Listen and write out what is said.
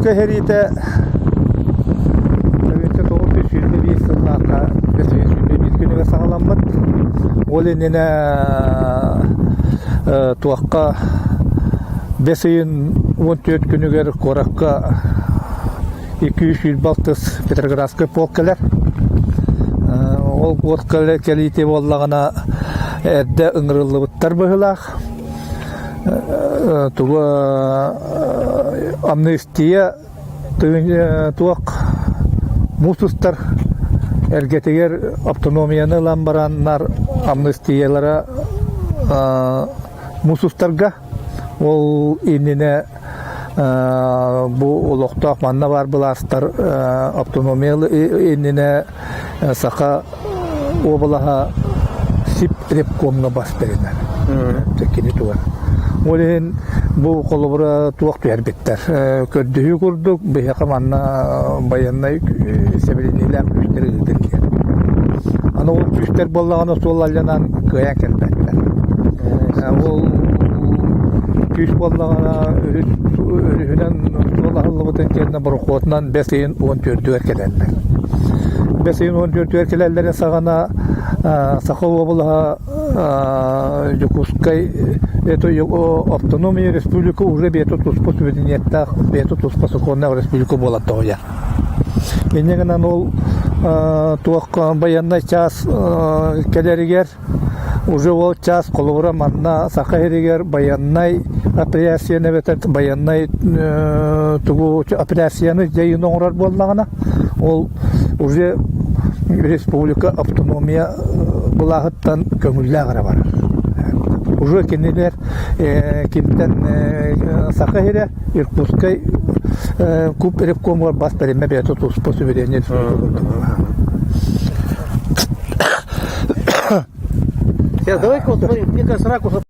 Иркутска херите 1921 сыллака күнүгө сагаламмыт. Ол энене туакка 5-14 күнүгөр коракка 200 балтыс Петроградской полкалар. Ол полкалар келите боллагана эдде ыңырылыбыттар быһылаах. Туга амнистия туак мусустар эргетегер автономияны ламбараннар амнистиялара мусустарга ол инене бу улуктак манна бар буластар автономиялы инене сака обалаха сип репкомга бас беренер. Текини туга. Олен бу колобура туак бербеттер. Көрдүгү курдук, бияка манна баяннай себелинилер күчтөрүлдүк. Аны ол күчтөр боллаганы сол алянан кыя келбеттер. Ол күч боллагана өрүнөн сол аллыбытын келне бурукотунан 5-14 келендер. 5-14 келелерин сагана Сахова была Якутской автономия республика уже бетут успособленията бетут успособленная республика была тоя. Менен ол туак баянна час келеригер уже ол час колора манна сахаригер баяннай операцияны бетет баяннай тугу операцияны жайын оңрар боллагана ол уже республика автономия булахыттан көңүлләгәре бар. Уже кенелер киттен Сахаире Иркутской куп репком бар бас переме бето способение. Сейчас давай-ка вот смотри, мне кажется, ракурс